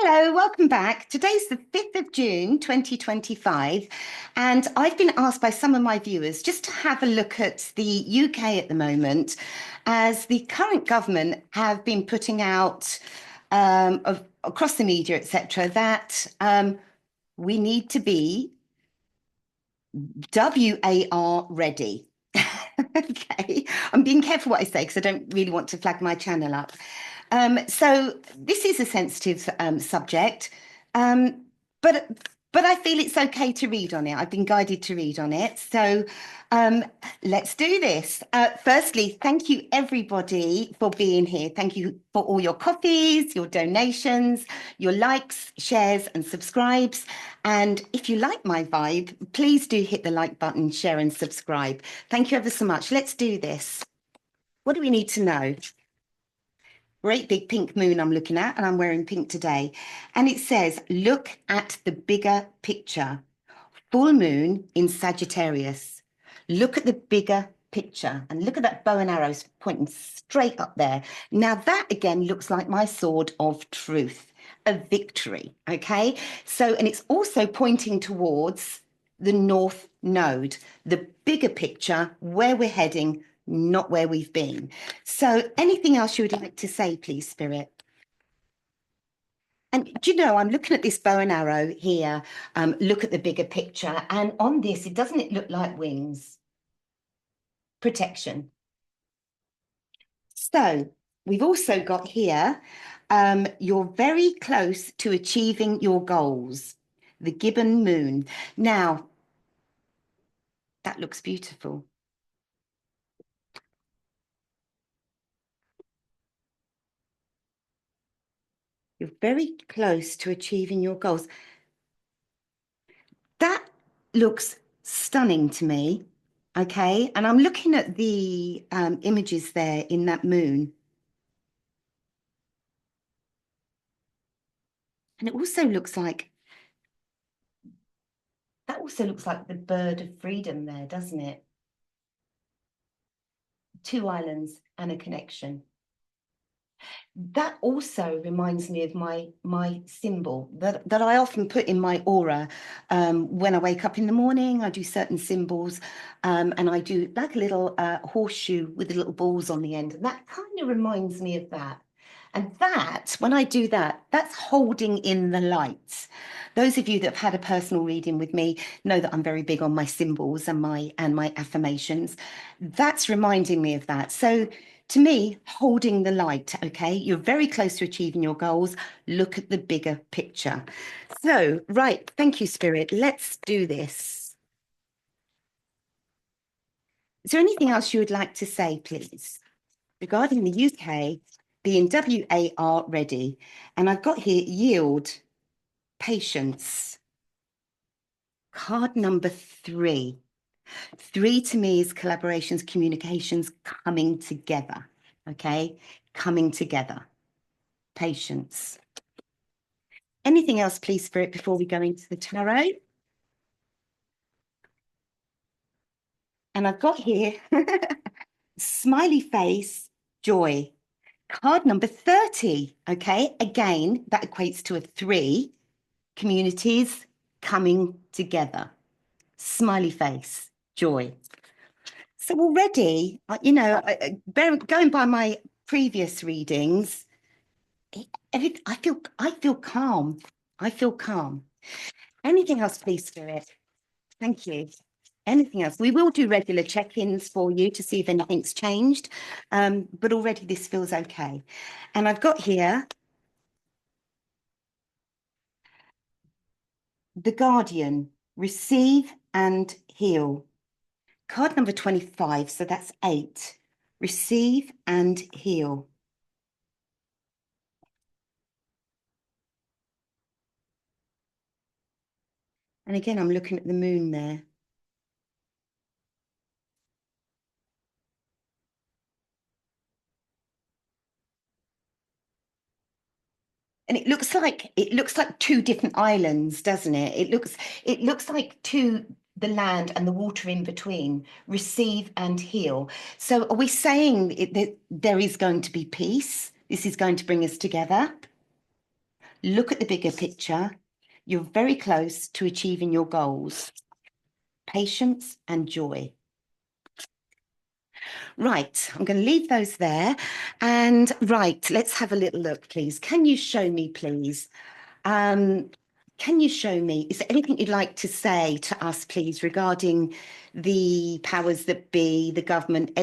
Hello, welcome back. Today's the 5th of June, 2025, and I've been asked by some of my viewers just to have a look at the UK at the moment, as the current government have been putting out across the media, etc., that we need to be WAR ready. Okay, I'm being careful what I say because I don't really want to flag my channel up. So this is a sensitive subject, um, but but I feel it's okay to read on it. I've been guided to read on it. So um, let's do this. Firstly, thank you everybody for being here. Thank you for all your coffees, your donations, your likes, shares, and subscribes. And if you like my vibe, please do hit the like button, share, and subscribe. Thank you ever so much. Let's do this. What do we need to know? Great big pink moon I'm looking at, and I'm wearing pink today. And it says, look at the bigger picture. Full moon in Sagittarius. Look at the bigger picture and look at that bow and arrows pointing straight up there. Now that again looks like my sword of truth, a victory. Okay. So, and it's also pointing towards the North Node, the bigger picture, where we're heading, not where we've been. So anything else you would like to say, please, Spirit? And do you know, I'm looking at this bow and arrow here. Look at the bigger picture. And on this, doesn't it look like wings? Protection. So we've also got here, you're very close to achieving your goals. The gibbon moon. Now, that looks beautiful. You're very close to achieving your goals. That looks stunning to me. Okay. And I'm looking at the images there in that moon. And it also looks like, that also looks like the bird of freedom there, doesn't it? Two islands and a connection. That also reminds me of my symbol that I often put in my aura when I wake up in the morning. I do certain symbols, and I do like a little horseshoe with the little balls on the end. And that kind of reminds me of that. And that, when I do that, that's holding in the light. Those of you that have had a personal reading with me know that I'm very big on my symbols and my affirmations. That's reminding me of that. So to me, holding the light, okay? You're very close to achieving your goals. Look at the bigger picture. So, right, thank you, Spirit. Let's do this. Is there anything else you would like to say, please, regarding the UK being WAR ready? And I've got here yield, patience. Card number 3. 3 to me is collaborations, communications coming together, okay? Coming together. Patience. Anything else, please, Spirit, before we go into the tarot? And I've got here smiley face, joy. Card number 30, okay? Again, that equates to a 3. Communities coming together. Smiley face, joy. So already, going by my previous readings, I feel calm. I feel calm. Anything else, please, Spirit? Thank you. Anything else? We will do regular check-ins for you to see if anything's changed, but already this feels okay. And I've got here the Guardian, receive and heal. Card number 25, so that's 8. Receive and heal. And again, I'm looking at the moon there. And it looks like 2 different islands, doesn't it? It looks like the land and the water in between, receive and heal. So are we saying that there is going to be peace? This is going to bring us together. Look at the bigger picture. You're very close to achieving your goals. Patience and joy. Right, I'm going to leave those there. And right, let's have a little look, please. Can you show me, please? Can you show me, is there anything you'd like to say to us, please, regarding the powers that be, the government,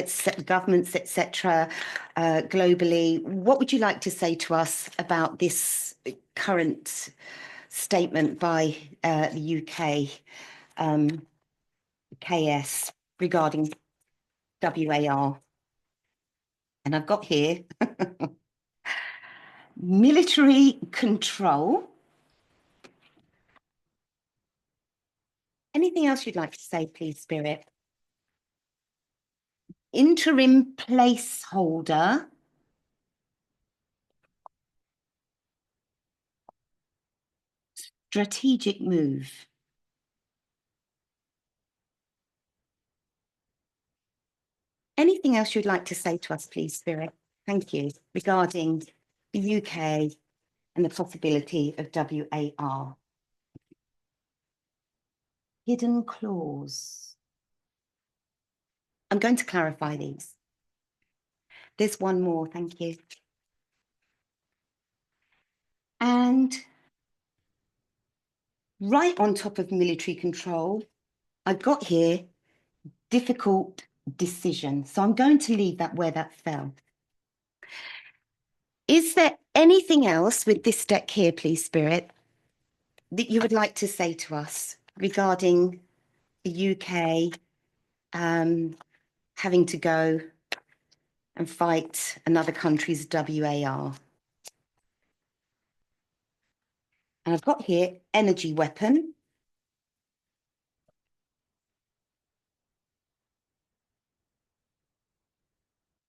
governments, etc., globally? What would you like to say to us about this current statement by the UK KS regarding WAR? And I've got here military control. Anything else you'd like to say, please, Spirit? Interim placeholder. Strategic move. Anything else you'd like to say to us, please, Spirit? Thank you. Regarding the UK and the possibility of WAR. Hidden clause. I'm going to clarify these. There's one more, thank you. And right on top of military control, I've got here difficult decision. So I'm going to leave that where that fell. Is there anything else with this deck here, please, Spirit, that you would like to say to us regarding the UK having to go and fight another country's WAR? And I've got here energy weapon.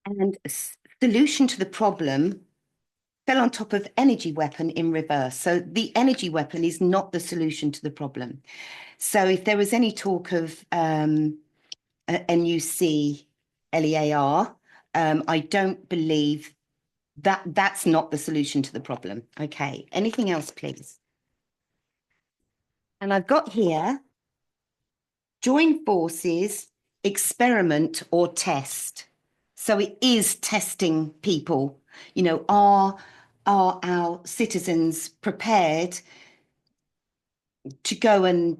And solution to the problem fell on top of energy weapon in reverse. So the energy weapon is not the solution to the problem. So if there was any talk of NUC LEAR, I don't believe that's not the solution to the problem. Okay, anything else, please? And I've got here, join forces, experiment or test. So it is testing people. You know, are our citizens prepared to go and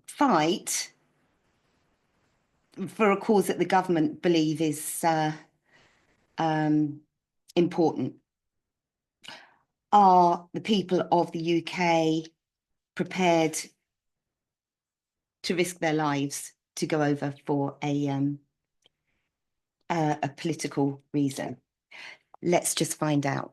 fight for a cause that the government believe is important? Are the people of the UK prepared to risk their lives to go over for a political reason? Let's just find out.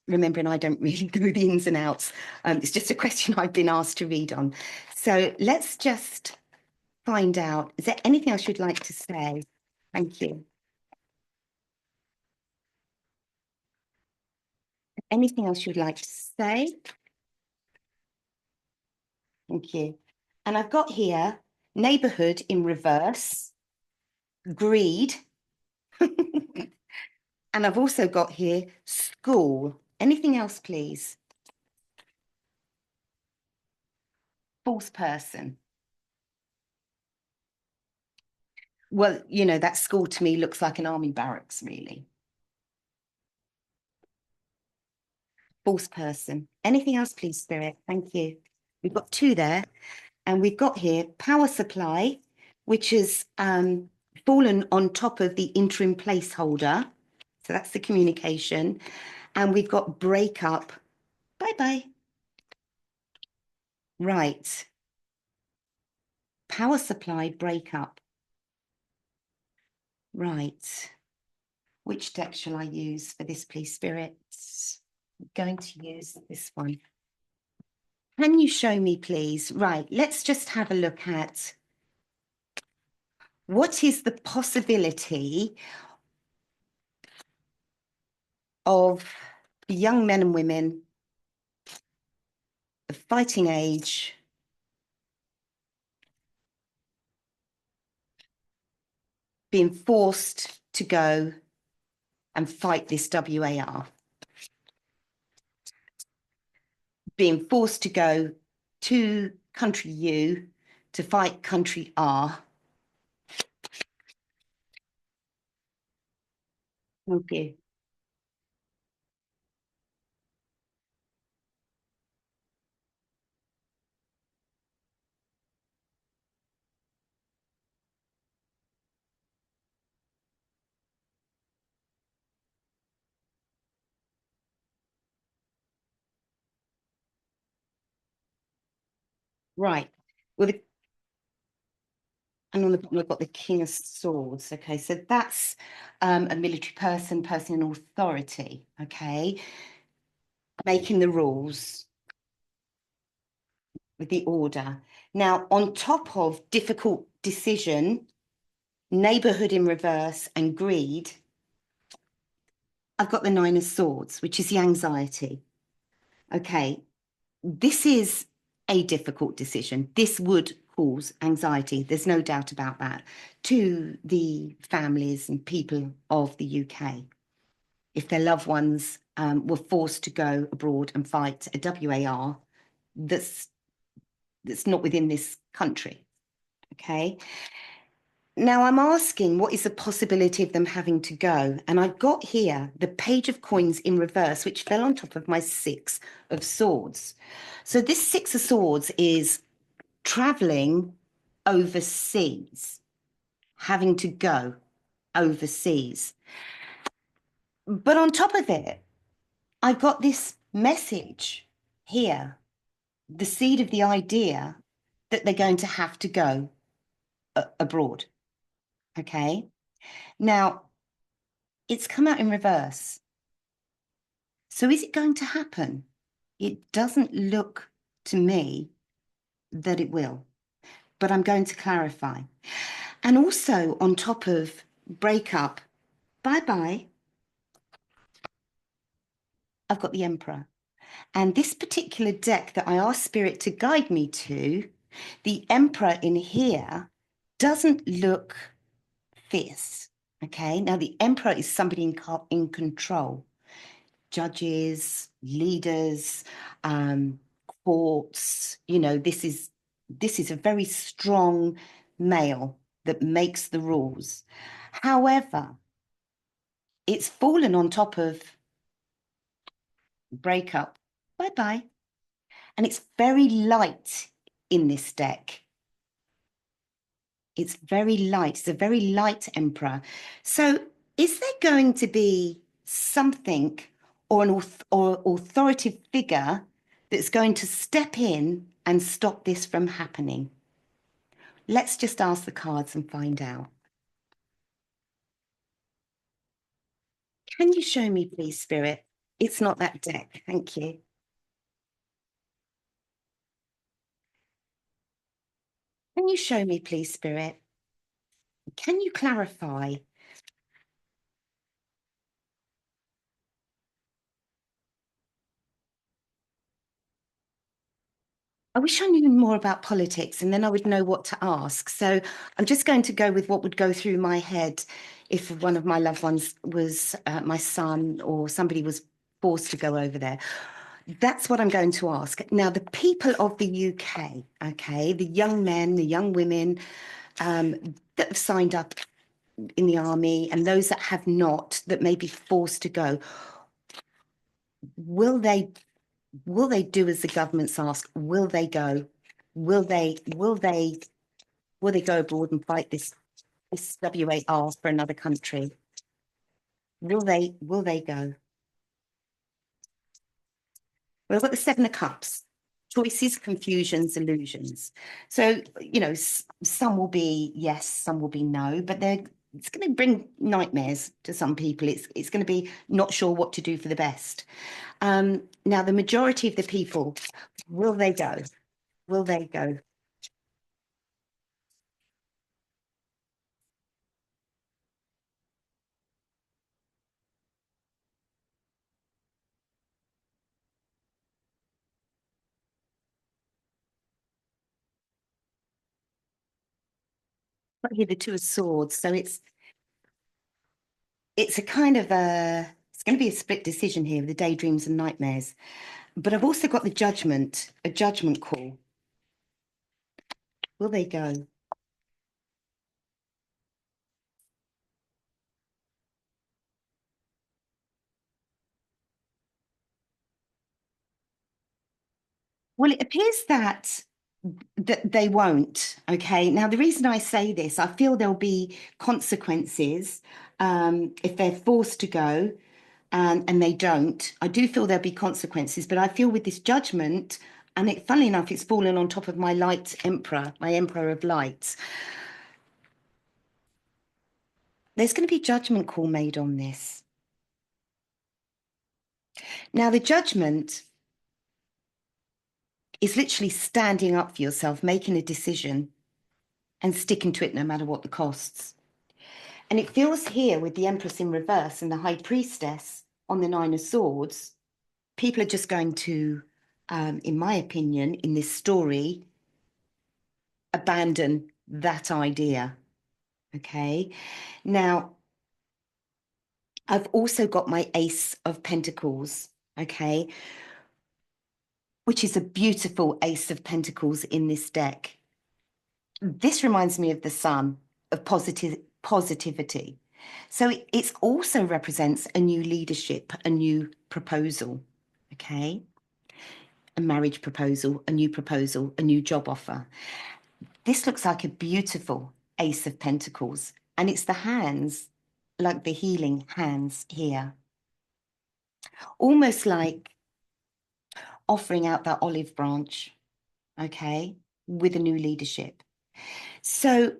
Remembering I don't really know the ins and outs. It's just a question I've been asked to read on. So let's just find out. Is there anything else you'd like to say? Thank you. Anything else you'd like to say? Thank you. And I've got here neighborhood in reverse, greed. And I've also got here school. Anything else, please? False person. Well, you know, that school to me looks like an army barracks, really. False person. Anything else, please, Spirit? Thank you. We've got two there. And we've got here power supply, which has fallen on top of the interim placeholder. So that's the communication. And we've got breakup. Bye-bye. Right. Power supply breakup. Right. Which deck shall I use for this, please, Spirit? I'm going to use this one. Can you show me, please? Right, let's just have a look at what is the possibility of young men and women of fighting age being forced to go and fight this WAR. being forced to go to country U to fight country R. Thank you. Right. Well, and on the bottom, I've got the King of Swords. Okay, so that's a military person, person in authority. Okay, making the rules with the order. Now, on top of difficult decision, neighborhood in reverse, and greed, I've got the Nine of Swords, which is the anxiety. Okay, this is a difficult decision. This would cause anxiety. There's no doubt about that to the families and people of the UK if their loved ones were forced to go abroad and fight a WAR that's not within this country. Okay. Now I'm asking, what is the possibility of them having to go? And I've got here the Page of Coins in reverse, which fell on top of my Six of Swords. So this Six of Swords is traveling overseas, having to go overseas. But on top of it, I've got this message here, the seed of the idea that they're going to have to go abroad. Okay. Now, it's come out in reverse. So is it going to happen? It doesn't look to me that it will, but I'm going to clarify. And also on top of breakup, bye-bye, I've got the Emperor. And this particular deck that I asked Spirit to guide me to, the Emperor in here doesn't look fierce. Okay, now the Emperor is somebody in control. Judges, leaders, courts, this is a very strong male that makes the rules. However, it's fallen on top of breakup, bye-bye. And it's very light in this deck. It's very light. It's a very light emperor. So is there going to be something or an or authoritative figure that's going to step in and stop this from happening? Let's just ask the cards and find out. Can you show me, please, Spirit? It's not that deck. Thank you. Can you show me, please, Spirit? Can you clarify? I wish I knew more about politics and then I would know what to ask. So I'm just going to go with what would go through my head if one of my loved ones was my son or somebody was forced to go over there. That's what I'm going to ask. Now, the people of the UK, okay, the young men, the young women that have signed up in the army and those that have not, that may be forced to go, will they do as the governments ask? Will they go? Will they go abroad and fight this WAR for another country? Will they go? Well, I've got the Seven of Cups. Choices, confusions, illusions. So, some will be yes, some will be no, but it's going to bring nightmares to some people. It's going to be not sure what to do for the best. Now, the majority of the people, will they go? Will they go? Got here the Two of Swords, so it's a kind of it's going to be a split decision here with the daydreams and nightmares. But I've also got the judgment, a judgment call. Will they go? Well, it appears that they won't. Okay. Now, the reason I say this, I feel there'll be consequences if they're forced to go and they don't. I do feel there'll be consequences, but I feel with this judgment, and funnily enough, it's fallen on top of my light emperor, my emperor of light. There's going to be judgment call made on this. Now, the judgment is literally standing up for yourself, making a decision and sticking to it no matter what the costs. And it feels here with the Empress in reverse and the High Priestess on the Nine of Swords, people are just going to, in my opinion, in this story, abandon that idea. Okay. Now, I've also got my Ace of Pentacles. Okay. Which is a beautiful Ace of Pentacles in this deck. This reminds me of the Sun, of positivity. So it also represents a new leadership, a new proposal, okay? A marriage proposal, a new job offer. This looks like a beautiful Ace of Pentacles, and it's the hands, like the healing hands here. Almost like offering out that olive branch, okay, with a new leadership. So,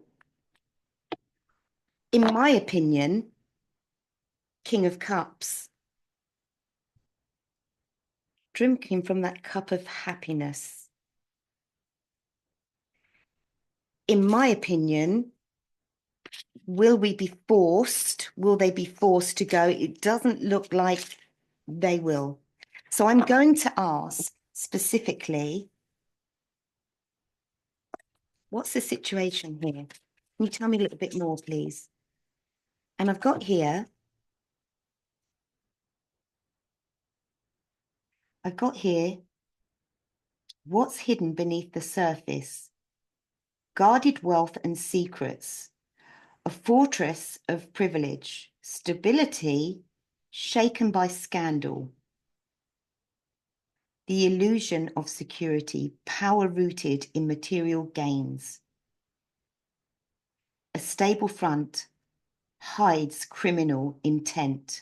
in my opinion, King of Cups, drinking from that cup of happiness. In my opinion, will they be forced to go? It doesn't look like they will. So I'm going to ask specifically, what's the situation here? Can you tell me a little bit more, please? And I've got here, what's hidden beneath the surface? Guarded wealth and secrets, a fortress of privilege, stability shaken by scandal, the illusion of security, power rooted in material gains. A stable front hides criminal intent.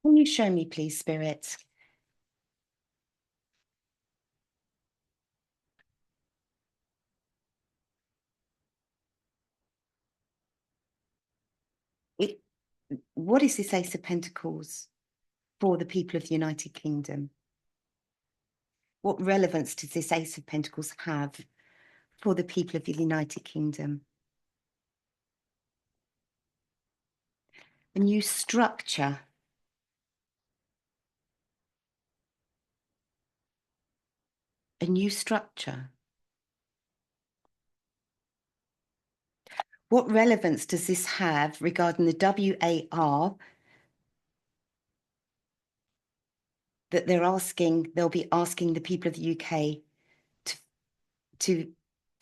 Can you show me, please, Spirit? What is this Ace of Pentacles for the people of the United Kingdom? What relevance does this Ace of Pentacles have for the people of the United Kingdom? A new structure. A new structure. What relevance does this have regarding the WAR that they'll be asking the people of the UK to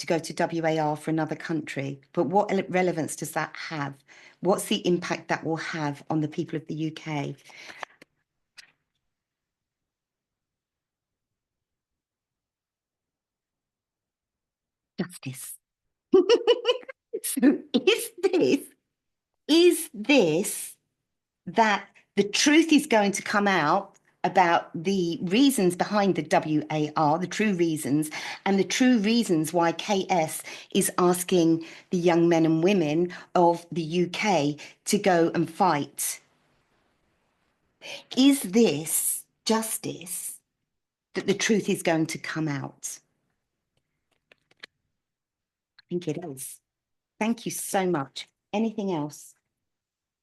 go to WAR for another country? But what relevance does that have? What's the impact that will have on the people of the UK? Justice. So is this that the truth is going to come out about the reasons behind the WAR, the true reasons, and the true reasons why KS is asking the young men and women of the UK to go and fight? Is this justice that the truth is going to come out? I think it is. Thank you so much. Anything else?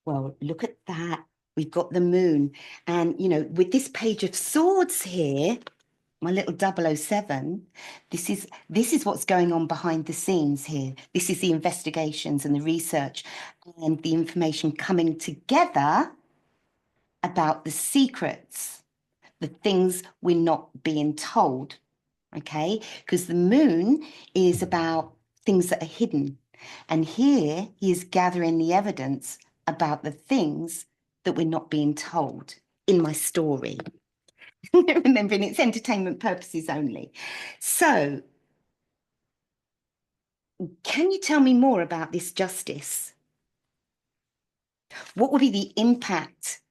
Well, look at that. We've got the moon. And, you know, with this Page of Swords here, my little 007, this is what's going on behind the scenes here. This is the investigations and the research and the information coming together about the secrets, the things we're not being told. Okay, because the moon is about things that are hidden. And here he is gathering the evidence about the things that we're not being told in my story. Remembering it's entertainment purposes only. So, can you tell me more about this justice? What will be the impact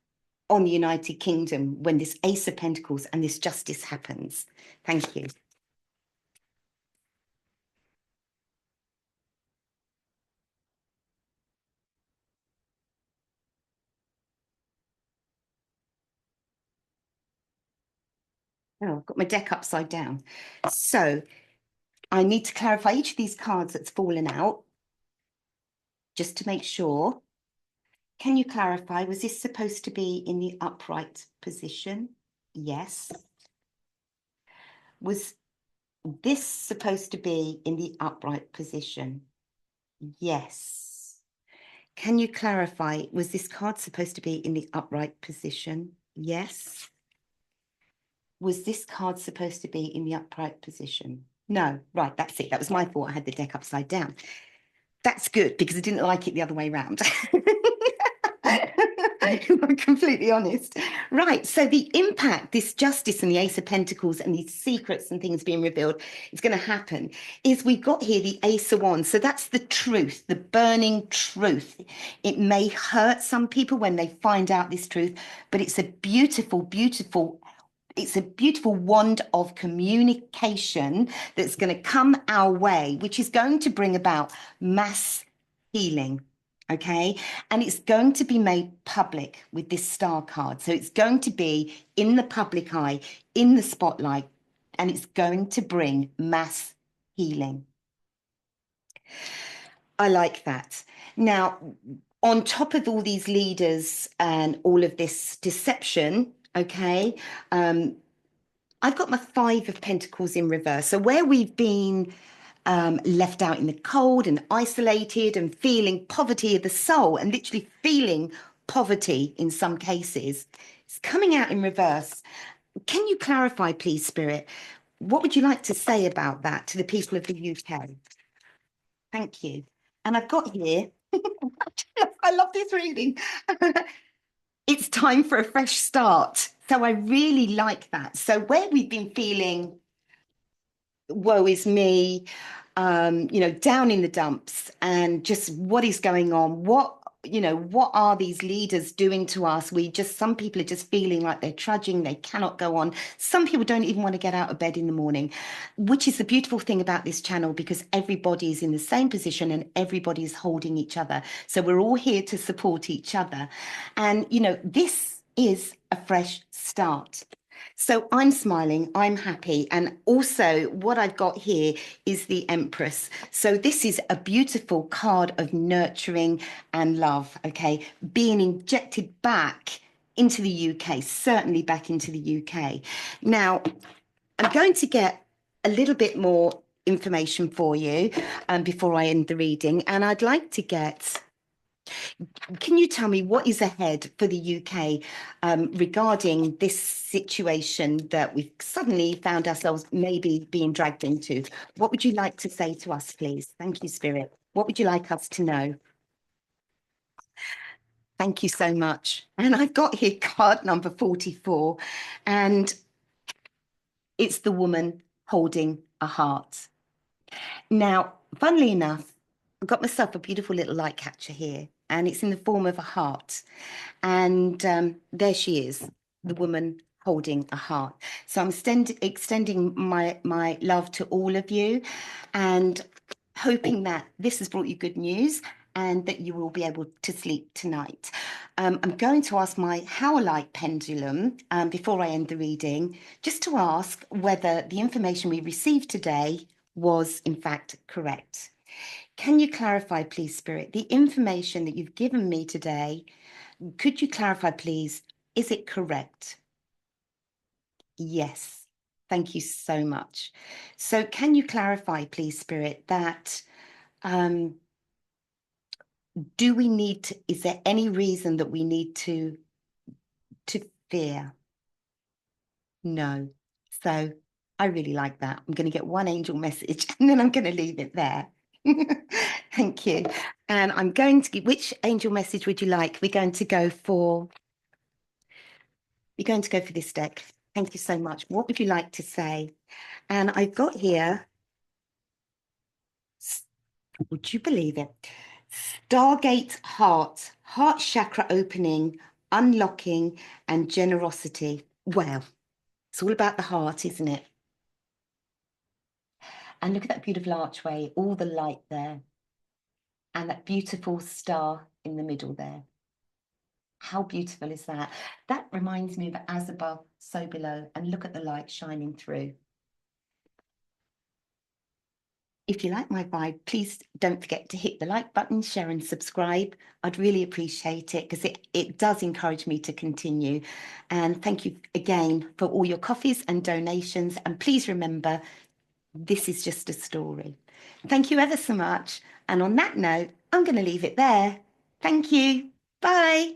on the United Kingdom when this Ace of Pentacles and this justice happens? Thank you. Oh, I've got my deck upside down. So I need to clarify each of these cards that's fallen out, just to make sure. Can you clarify, was this supposed to be in the upright position? Yes. Was this supposed to be in the upright position? Yes. Can you clarify, was this card supposed to be in the upright position? Yes. Was this card supposed to be in the upright position? No. Right, that's it. That was my fault. I had the deck upside down. That's good because I didn't like it the other way around. I'm completely honest. Right. So the impact, this justice and the Ace of Pentacles and these secrets and things being revealed is going to happen is we've got here the Ace of Wands. So that's the truth, the burning truth. It may hurt some people when they find out this truth, but it's a beautiful, beautiful, it's a beautiful wand of communication that's going to come our way, which is going to bring about mass healing. Okay. And it's going to be made public with this star card. So it's going to be in the public eye, in the spotlight, and it's going to bring mass healing. I like that. Now, on top of all these leaders and all of this deception, okay, I've got my Five of Pentacles in reverse. So where we've been left out in the cold and isolated and feeling poverty of the soul and literally feeling poverty in some cases, it's coming out in reverse. Can you clarify, please, Spirit? What would you like to say about that to the people of the UK? Thank you. And I've got here, I love this reading. It's time for a fresh start. So I really like that. So where we've been feeling woe is me, down in the dumps and just what is going on? What are these leaders doing to us? Some people are just feeling like they're trudging, they cannot go on. Some people don't even want to get out of bed in the morning, which is the beautiful thing about this channel because everybody is in the same position and everybody is holding each other. So we're all here to support each other. And, this is a fresh start. So I'm smiling, I'm happy. And also what I've got here is the Empress. So this is a beautiful card of nurturing and love, okay? Being injected back into the UK, certainly back into the UK. Now, I'm going to get a little bit more information for you before I end the reading. And I'd like to get... Can you tell me what is ahead for the UK regarding this situation that we've suddenly found ourselves maybe being dragged into? What would you like to say to us, please? Thank you, Spirit. What would you like us to know? Thank you so much. And I've got here card number 44, and it's the woman holding a heart. Now, funnily enough, I've got myself a beautiful little light catcher here, and it's in the form of a heart. And there she is, the woman holding a heart. So I'm extending my love to all of you and hoping that this has brought you good news and that you will be able to sleep tonight. I'm going to ask my Howlite pendulum before I end the reading, just to ask whether the information we received today was in fact correct. Can you clarify, please, Spirit, the information that you've given me today? Could you clarify, please, is it correct? Yes. Thank you so much. So can you clarify, please, Spirit, that um, do we need to, is there any reason that we need to fear? No. So I really like that. I'm going to get one angel message and then I'm going to leave it there. Thank you. And I'm going to, which angel message would you like? We're going to go for this deck. Thank you so much. What would you like to say? And I've got here, would you believe it? Stargate heart chakra opening, unlocking, and generosity. Well, it's all about the heart, isn't it? And look at that beautiful archway, all the light there, and that beautiful star in the middle there. How beautiful is that? That reminds me of as above, so below, and look at the light shining through. If you like my vibe, please don't forget to hit the like button, share and subscribe. I'd really appreciate it because it does encourage me to continue. And thank you again for all your coffees and donations. And please remember, this is just a story. Thank you ever so much. And on that note, I'm going to leave it there. Thank you. Bye.